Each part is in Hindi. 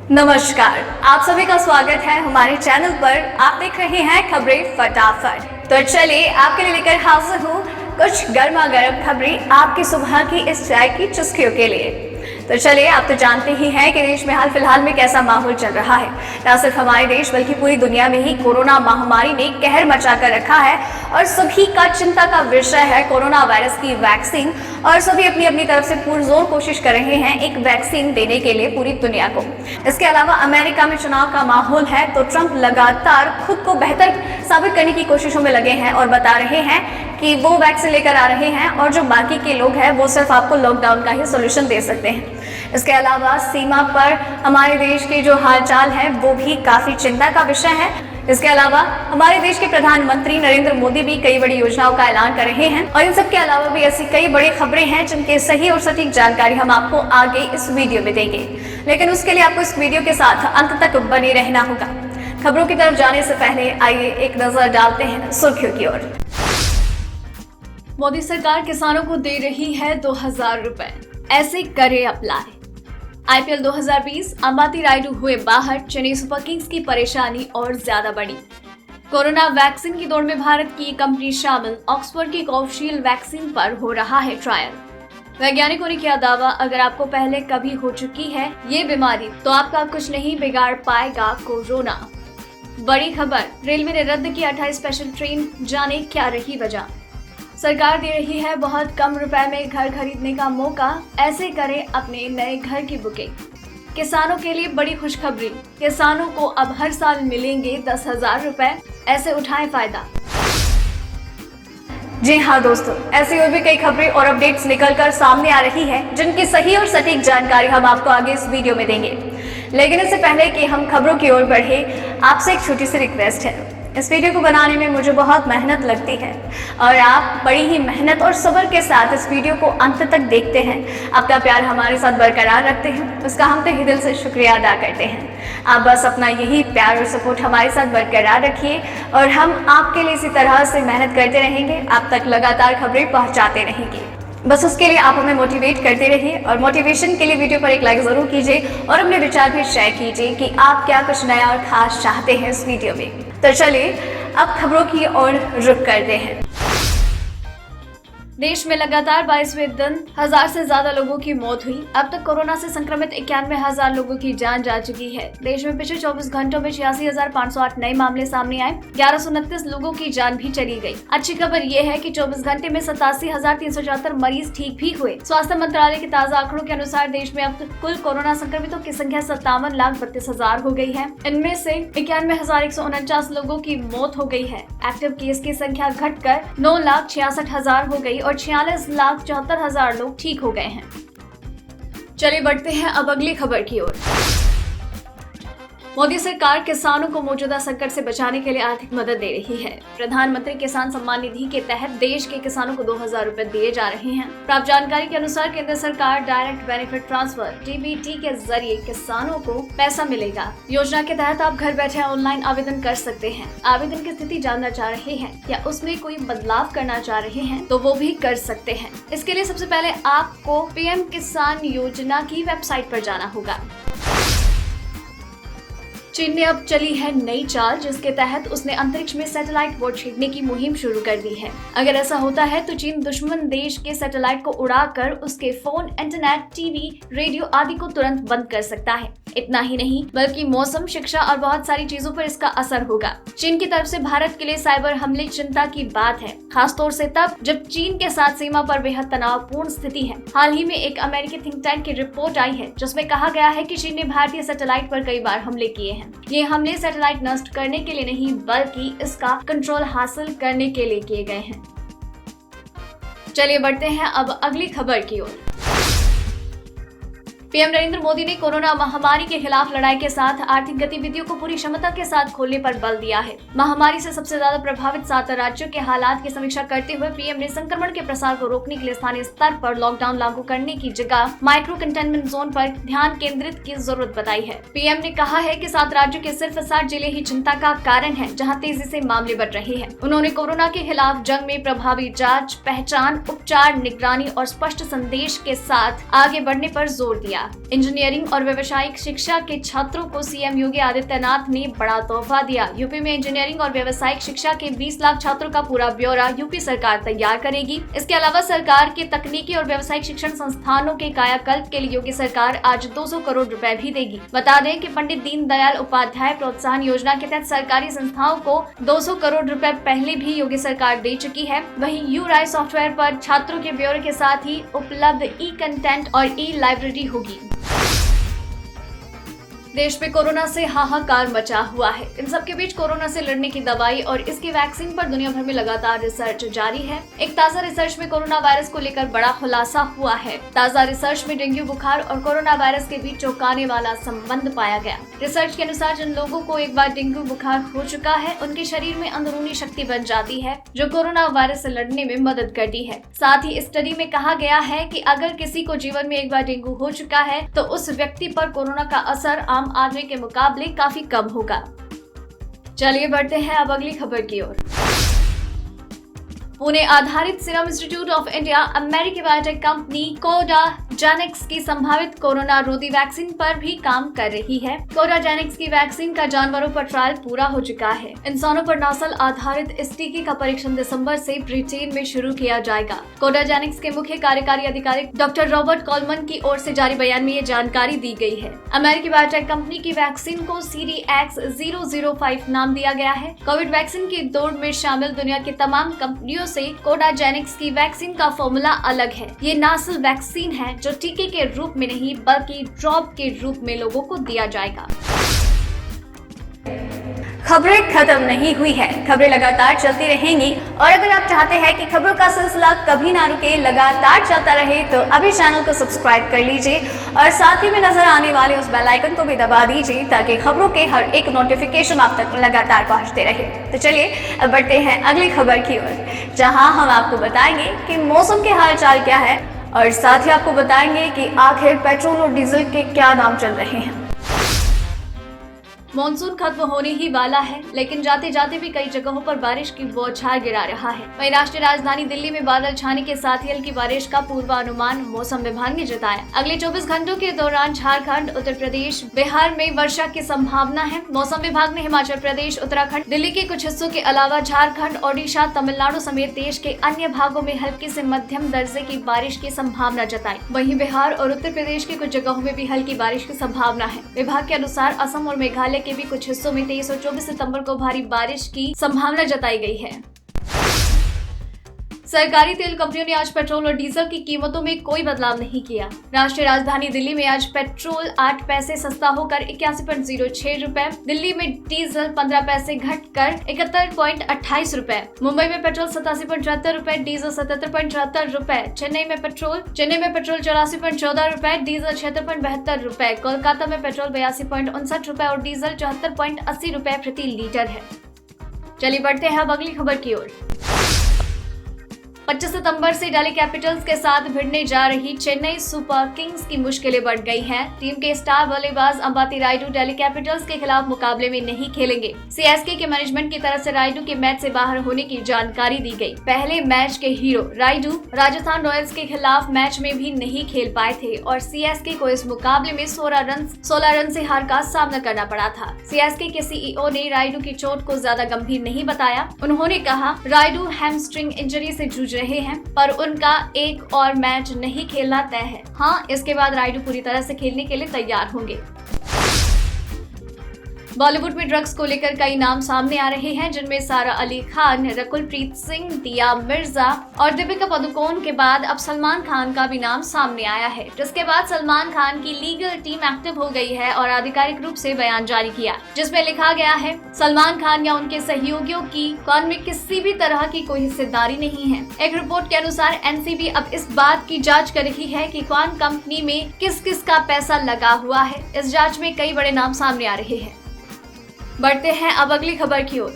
नमस्कार, आप सभी का स्वागत है हमारे चैनल पर। आप देख रहे हैं खबरें फटाफट। तो चलिए आपके लिए लेकर हाजिर हूँ कुछ गर्मा गर्म खबरें आपकी सुबह की इस चाय की चुस्कियों के लिए। तो चलिए, आप तो जानते ही हैं कि देश में हाल फिलहाल में कैसा माहौल चल रहा है। न सिर्फ हमारे देश बल्कि पूरी दुनिया में ही कोरोना महामारी ने कहर मचा कर रखा है और सभी का चिंता का विषय है कोरोना वायरस की वैक्सीन। और सभी अपनी अपनी तरफ से पुरजोर कोशिश कर रहे हैं एक वैक्सीन देने के लिए पूरी दुनिया को। इसके अलावा अमेरिका में चुनाव का माहौल है तो ट्रंप लगातार खुद को बेहतर साबित करने की कोशिशों में लगे हैं और बता रहे हैं कि वो वैक्सीन लेकर आ रहे हैं और जो बाकी के लोग हैं वो सिर्फ आपको लॉकडाउन का ही सोल्यूशन दे सकते हैं। इसके अलावा सीमा पर हमारे देश के जो हालचाल है वो भी काफी चिंता का विषय है। इसके अलावा हमारे देश के प्रधानमंत्री नरेंद्र मोदी भी कई बड़ी योजनाओं का ऐलान कर रहे हैं और इन सब के अलावा भी ऐसी कई बड़ी खबरें हैं जिनकी सही और सटीक जानकारी हम आपको आगे इस वीडियो में देंगे। लेकिन उसके लिए आपको इस वीडियो के साथ अंत तक बने रहना होगा। खबरों की तरफ जाने से पहले आइए एक नजर डालते हैं सुर्खियों की ओर। मोदी सरकार किसानों को दे रही है 2000 रुपए, ऐसे करे अप्लाई। आईपीएल 2020 अंबाती रायडू हुए बाहर, चेन्नई सुपर किंग्स की परेशानी और ज्यादा बढ़ी। कोरोना वैक्सीन की दौड़ में भारत की कंपनी शामिल। ऑक्सफोर्ड की कोविशील्ड वैक्सीन पर हो रहा है ट्रायल। वैज्ञानिकों ने किया दावा, अगर आपको पहले कभी हो चुकी है ये बीमारी तो आपका कुछ नहीं बिगाड़ पाएगा कोरोना। बड़ी खबर, रेलवे ने रद्द की 28 स्पेशल ट्रेन, जाने क्या रही वजह। सरकार दे रही है बहुत कम रुपए में घर खरीदने का मौका, ऐसे करें अपने नए घर की बुकिंग। किसानों के लिए बड़ी खुशखबरी, किसानों को अब हर साल मिलेंगे 10,000 रुपए, ऐसे उठाएं फायदा। जी हाँ दोस्तों, ऐसी और भी कई खबरें और अपडेट्स निकलकर सामने आ रही है जिनकी सही और सटीक जानकारी हम आपको आगे इस वीडियो में देंगे। लेकिन इससे पहले कि हम खबरों की ओर बढ़े, आपसे एक छोटी सी रिक्वेस्ट है। इस वीडियो को बनाने में मुझे बहुत मेहनत लगती है और आप बड़ी ही मेहनत और सब्र के साथ इस वीडियो को अंत तक देखते हैं। आपका प्यार हमारे साथ बरकरार रखते हैं, उसका हम तहे दिल से शुक्रिया अदा करते हैं। आप बस अपना यही प्यार और सपोर्ट हमारे साथ बरकरार रखिए और हम आपके लिए इसी तरह से मेहनत करते रहेंगे, आप तक लगातार खबरें पहुँचाते रहेंगे। बस उसके लिए आप हमें मोटिवेट करते रहिए और मोटिवेशन के लिए वीडियो पर एक लाइक जरूर कीजिए और अपने विचार भी शेयर कीजिए कि आप क्या कुछ नया और खास चाहते हैं इस वीडियो में। तो चलिए अब खबरों की ओर रुख करते हैं। देश में लगातार 22वें दिन 1000 से ज्यादा लोगों की मौत हुई। अब तक कोरोना से संक्रमित 91,000 लोगों की जान जा चुकी है। देश में पिछले 24 घंटों में 86,508 नए मामले सामने आए, 1129 लोगों की जान भी चली गई। अच्छी खबर ये है कि 24 घंटे में 87,374 मरीज ठीक भी हुए। स्वास्थ्य मंत्रालय के ताजा आंकड़ों के अनुसार देश में अब तक कुल कोरोना संक्रमितों की संख्या 57,32,000 हो गई है। इनमें से 91,149 लोगों की मौत हो गई है। एक्टिव केस की संख्या घटकर 9,66,000 हो गई और 46,74,000 लोग ठीक हो गए हैं। चलिए बढ़ते हैं अब अगली खबर की ओर। मोदी सरकार किसानों को मौजूदा संकट से बचाने के लिए आर्थिक मदद दे रही है। प्रधानमंत्री किसान सम्मान निधि के तहत देश के किसानों को 2000 रुपए दिए जा रहे हैं। प्राप्त जानकारी के अनुसार केंद्र सरकार डायरेक्ट बेनिफिट ट्रांसफर डीबीटी के जरिए किसानों को पैसा मिलेगा। योजना के तहत आप घर बैठे ऑनलाइन आवेदन कर सकते हैं। आवेदन की स्थिति जानना चाह रहे हैं या उसमें कोई बदलाव करना चाह रहे हैं तो वो भी कर सकते हैं। इसके लिए सबसे पहले आपको पीएम किसान योजना की वेबसाइट पर जाना होगा। चीन ने अब चली है नई चाल, जिसके तहत उसने अंतरिक्ष में सैटेलाइट वॉर छेड़ने की मुहिम शुरू कर दी है। अगर ऐसा होता है तो चीन दुश्मन देश के सैटेलाइट को उड़ाकर उसके फोन, इंटरनेट, टीवी, रेडियो आदि को तुरंत बंद कर सकता है। इतना ही नहीं बल्कि मौसम, शिक्षा और बहुत सारी चीजों पर इसका असर होगा। चीन की तरफ से भारत के लिए साइबर हमले चिंता की बात है, खासतौर से तब जब चीन के साथ सीमा पर बेहद तनावपूर्ण स्थिति है। हाल ही में एक अमेरिकी थिंक टैंक की रिपोर्ट आई है जिसमें कहा गया है कि चीन ने भारतीय सैटेलाइट पर कई बार हमले किए हैं। ये हमले सैटेलाइट नष्ट करने के लिए नहीं बल्कि इसका कंट्रोल हासिल करने के लिए किए गए हैं। चलिए बढ़ते हैं अब अगली खबर की ओर। पीएम नरेंद्र मोदी ने कोरोना महामारी के खिलाफ लड़ाई के साथ आर्थिक गतिविधियों को पूरी क्षमता के साथ खोलने पर बल दिया है। महामारी से सबसे ज्यादा प्रभावित 7 राज्यों के हालात की समीक्षा करते हुए पीएम ने संक्रमण के प्रसार को रोकने के लिए स्थानीय स्तर पर लॉकडाउन लागू करने की जगह माइक्रो कंटेनमेंट जोन पर ध्यान केंद्रित की जरूरत बताई है। पीएम ने कहा है कि 7 राज्यों के सिर्फ 7 जिले ही चिंता का कारण है जहाँ तेजी से मामले बढ़ रहे हैं। उन्होंने कोरोना के खिलाफ जंग में प्रभावी जाँच, पहचान, उपचार, निगरानी और स्पष्ट संदेश के साथ आगे बढ़ने पर जोर दिया गया। इंजीनियरिंग और व्यावसायिक शिक्षा के छात्रों को सीएम योगी आदित्यनाथ ने बड़ा तोहफा दिया। यूपी में इंजीनियरिंग और व्यावसायिक शिक्षा के 20 लाख छात्रों का पूरा ब्यौरा यूपी सरकार तैयार करेगी। इसके अलावा सरकार के तकनीकी और व्यावसायिक शिक्षण संस्थानों के कायाकल्प के लिए योगी सरकार आज 200 करोड़ रुपए भी देगी। बता दें कि पंडित दीनदयाल उपाध्याय प्रोत्साहन योजना के तहत सरकारी संस्थाओं को 200 करोड़ रुपए पहले भी योगी सरकार दे चुकी है। वहीं यूराई सॉफ्टवेयर पर छात्रों के ब्यौरे के साथ ही उपलब्ध ई कंटेंट और ई लाइब्रेरी होगी। देश में कोरोना से हाहाकार मचा हुआ है। इन सबके बीच कोरोना से लड़ने की दवाई और इसकी वैक्सीन पर दुनिया भर में लगातार रिसर्च जारी है। एक ताजा रिसर्च में कोरोना वायरस को लेकर बड़ा खुलासा हुआ है। ताजा रिसर्च में डेंगू बुखार और कोरोना वायरस के बीच चौंकाने वाला संबंध पाया गया। रिसर्च के अनुसार जिन लोगों को एक बार डेंगू बुखार हो चुका है, उनके शरीर में अंदरूनी शक्ति बन जाती है जो कोरोना वायरस से लड़ने में मदद करती है। साथ ही स्टडी में कहा गया है कि अगर किसी को जीवन में एक बार डेंगू हो चुका है तो उस व्यक्ति पर कोरोना का असर आम आदमी के मुकाबले काफी कम होगा। चलिए बढ़ते हैं अब अगली खबर की ओर। पुणे आधारित सीरम इंस्टीट्यूट ऑफ इंडिया अमेरिकी बायोटेक कंपनी कोडाजेनिक्स की संभावित कोरोना रोधी वैक्सीन पर भी काम कर रही है। कोडाजेनिक्स की वैक्सीन का जानवरों पर ट्रायल पूरा हो चुका है। इंसानों पर नस्ल आधारित इस टीके का परीक्षण दिसंबर से ब्रिटेन में शुरू किया जाएगा। कोडाजेनिक्स के मुख्य कार्यकारी अधिकारी डॉक्टर रॉबर्ट कॉलमन की ओर से जारी बयान में ये जानकारी दी गई है। अमेरिकी बायोटेक कंपनी की वैक्सीन को CDX005 नाम दिया गया है। कोविड वैक्सीन की दौड़ में शामिल दुनिया की तमाम कंपनियों से कोडाजेनिक्स की वैक्सीन का फॉर्मूला अलग है। ये नासल वैक्सीन है जो टीके के रूप में नहीं बल्कि ड्रॉप के रूप में लोगों को दिया जाएगा। खबरें खत्म नहीं हुई है, खबरें लगातार चलती रहेंगी और अगर आप चाहते हैं कि खबरों का सिलसिला कभी ना रुके, लगातार चलता रहे तो अभी चैनल को सब्सक्राइब कर लीजिए और साथ ही में नजर आने वाले उस बेल आइकन को भी दबा दीजिए ताकि खबरों के हर एक नोटिफिकेशन आप तक लगातार पहुंचते रहे। तो चलिए अब बढ़ते हैं अगली खबर की ओर, जहां हम आपको बताएंगे कि मौसम के हाल चाल क्या है और साथ ही आपको बताएंगे कि आखिर पेट्रोल और डीजल के क्या दाम चल रहे हैं। मॉनसून खत्म होने ही वाला है, लेकिन जाते जाते भी कई जगहों पर बारिश की बौछार गिरा रहा है। वहीं राष्ट्रीय राजधानी दिल्ली में बादल छाने के साथ ही हल्की बारिश का पूर्वानुमान मौसम विभाग ने जताया। अगले 24 घंटों के दौरान झारखंड, उत्तर प्रदेश, बिहार में वर्षा की संभावना है। मौसम विभाग ने हिमाचल प्रदेश, उत्तराखंड, दिल्ली के कुछ हिस्सों के अलावा झारखंड, ओडिशा, तमिलनाडु समेत देश के अन्य भागों में हल्की से मध्यम दर्जे की बारिश की संभावना जताई। वहीं बिहार और उत्तर प्रदेश की कुछ जगहों में भी हल्की बारिश की संभावना है। विभाग के अनुसार असम और मेघालय के भी कुछ हिस्सों में 23 और 24 सितंबर को भारी बारिश की संभावना जताई गई है। सरकारी तेल कंपनियों ने आज पेट्रोल और डीजल की कीमतों में कोई बदलाव नहीं किया। राष्ट्रीय राजधानी दिल्ली में आज पेट्रोल 8 पैसे सस्ता होकर 81.06 रुपए, दिल्ली में डीजल 15 पैसे घटकर 71.28 रुपए, मुंबई में पेट्रोल 87.73 रुपए, डीजल 77.73 रुपए, चेन्नई में पेट्रोल 84.14 रुपए, डीजल 76.72 रुपए, कोलकाता में पेट्रोल 82.59 रुपए और डीजल 74.80 रुपए प्रति लीटर है। चलिए बढ़ते हैं अब अगली खबर की ओर। 25 सितंबर से दिल्ली कैपिटल्स के साथ भिड़ने जा रही चेन्नई सुपर किंग्स की मुश्किलें बढ़ गई हैं। टीम के स्टार बल्लेबाज अंबाती रायडू दिल्ली कैपिटल्स के खिलाफ मुकाबले में नहीं खेलेंगे। सीएसके के मैनेजमेंट की तरफ से रायडू के मैच से बाहर होने की जानकारी दी गई। पहले मैच के हीरो रायडू राजस्थान रॉयल्स के खिलाफ मैच में भी नहीं खेल पाए थे और सीएसके को इस मुकाबले में 16 रन से हार का सामना करना पड़ा था। सीएसके के सीईओ ने रायडू की चोट को ज्यादा गंभीर नहीं बताया। उन्होंने कहा, रायडू हैमस्ट्रिंग इंजरी से जूझ रहे हैं पर उनका एक और मैच नहीं खेलना तय है। हाँ, इसके बाद रायडू पूरी तरह से खेलने के लिए तैयार होंगे। बॉलीवुड में ड्रग्स को लेकर कई नाम सामने आ रहे हैं, जिनमें सारा अली खान, रकुलप्रीत सिंह, दिया मिर्जा और दीपिका पादुकोण के बाद अब सलमान खान का भी नाम सामने आया है, जिसके बाद सलमान खान की लीगल टीम एक्टिव हो गई है और आधिकारिक रूप से बयान जारी किया, जिसमें लिखा गया है, सलमान खान या उनके सहयोगियों की कॉन में किसी भी तरह की कोई हिस्सेदारी नहीं है। एक रिपोर्ट के अनुसार एनसीबी अब इस बात की जाँच कर रही है कि कॉन कंपनी में किस किस का पैसा लगा हुआ है। इस जाँच में कई बड़े नाम सामने आ रहे हैं। बढ़ते हैं अब अगली खबर की ओर।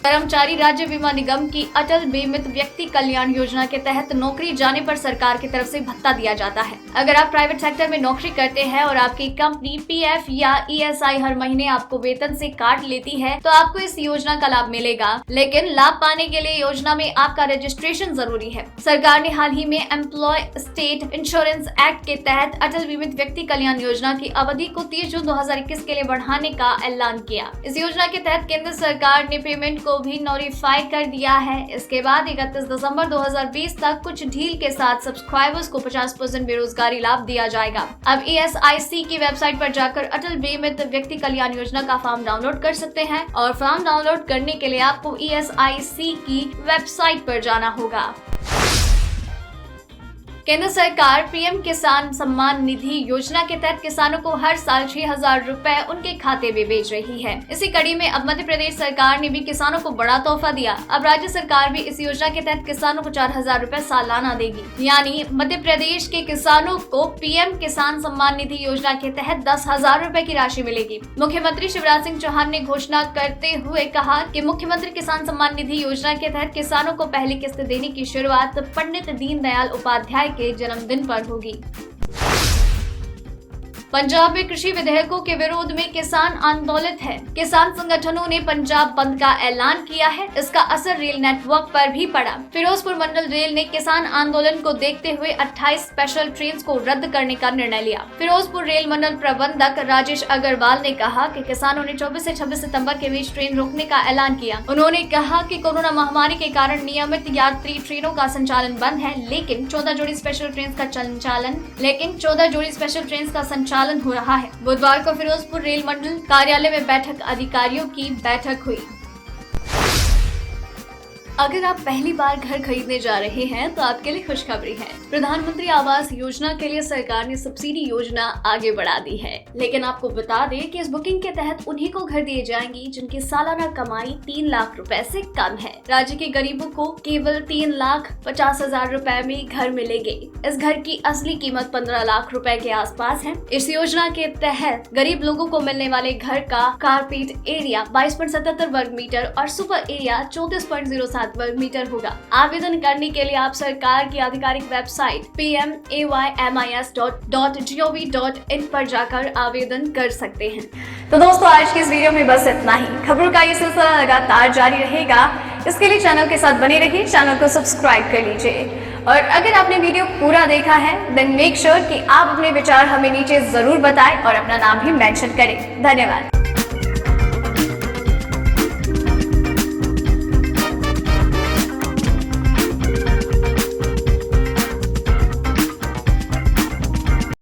कर्मचारी राज्य बीमा निगम की अटल बीमित व्यक्ति कल्याण योजना के तहत नौकरी जाने पर सरकार की तरफ से भत्ता दिया जाता है। अगर आप प्राइवेट सेक्टर में नौकरी करते हैं और आपकी कंपनी पीएफ या ईएसआई हर महीने आपको वेतन से काट लेती है तो आपको इस योजना का लाभ मिलेगा, लेकिन लाभ पाने के लिए योजना में आपका रजिस्ट्रेशन जरूरी है। सरकार ने हाल ही में एम्प्लॉय स्टेट इंश्योरेंस एक्ट के तहत अटल बीमित व्यक्ति कल्याण योजना की अवधि को 30 जून 2021 के लिए बढ़ाने का ऐलान किया। इस योजना के तहत केंद्र सरकार ने पेमेंट को भी नोटिफाई कर दिया है। इसके बाद 31 दिसंबर 2020 तक कुछ ढील के साथ सब्सक्राइबर्स को 50% बेरोजगारी लाभ दिया जाएगा। अब ईएसआईसी की वेबसाइट पर जाकर अटल बीमित व्यक्ति कल्याण योजना का फॉर्म डाउनलोड कर सकते हैं और फॉर्म डाउनलोड करने के लिए आपको ईएसआईसी की वेबसाइट पर जाना होगा। केंद्र सरकार पीएम किसान सम्मान निधि योजना के तहत किसानों को हर साल 6,000 रुपए उनके खाते में भेज रही है। इसी कड़ी में अब मध्य प्रदेश सरकार ने भी किसानों को बड़ा तोहफा दिया। अब राज्य सरकार भी इस योजना के तहत किसानों को 4,000 रुपए सालाना देगी। यानी मध्य प्रदेश के किसानों को पीएम किसान सम्मान निधि योजना के तहत 10,000 रुपए की राशि मिलेगी। मुख्यमंत्री शिवराज सिंह चौहान ने घोषणा करते हुए कहा कि मुख्यमंत्री किसान सम्मान निधि योजना के तहत किसानों को पहली किस्त देने की शुरुआत पंडित दीनदयाल उपाध्याय के जन्मदिन पर होगी। पंजाब में कृषि विधेयकों के विरोध में किसान आंदोलित है। किसान संगठनों ने पंजाब बंद का ऐलान किया है। इसका असर रेल नेटवर्क पर भी पड़ा। फिरोजपुर मंडल रेल ने किसान आंदोलन को देखते हुए 28 स्पेशल ट्रेन को रद्द करने का निर्णय लिया। फिरोजपुर रेल मंडल प्रबंधक राजेश अग्रवाल ने कहा कि किसानों ने 24 से 26 सितंबर के बीच ट्रेन रोकने का ऐलान किया। उन्होंने कहा कि कोरोना महामारी के कारण नियमित यात्री ट्रेनों का संचालन बंद है, लेकिन 14 जोड़ी स्पेशल ट्रेन का संचालन हो रहा है। बुधवार को फिरोजपुर रेल मंडल कार्यालय में अधिकारियों की बैठक हुई। अगर आप पहली बार घर खरीदने जा रहे हैं तो आपके लिए खुशखबरी है। प्रधानमंत्री आवास योजना के लिए सरकार ने सब्सिडी योजना आगे बढ़ा दी है, लेकिन आपको बता दें कि इस बुकिंग के तहत उन्हीं को घर दिए जाएंगी जिनकी सालाना कमाई 3 लाख रुपए से कम है। राज्य के गरीबों को केवल 3,50,000 रुपए में घर मिलेंगे। इस घर की असली कीमत 15 लाख रुपए के आसपास है। इस योजना के तहत गरीब लोगों को मिलने वाले घर का कारपेट एरिया 22.77 वर्ग मीटर और सुपर एरिया 34.07 वर्ग मीटर होगा। आवेदन करने के लिए आप सरकार की आधिकारिक वेबसाइट pmaymis.gov.in पर जाकर आवेदन कर सकते हैं। तो दोस्तों, आज की इस वीडियो में बस इतना ही। खबरों का ये सिलसिला लगातार जारी रहेगा। इसके लिए चैनल के साथ बने रहिए, चैनल को सब्सक्राइब कर लीजिए और अगर आपने वीडियो पूरा देखा है देन मेक श्योर कि आप अपने विचार हमें नीचे जरूर बताएं और अपना नाम भी मेंशन करें। धन्यवाद।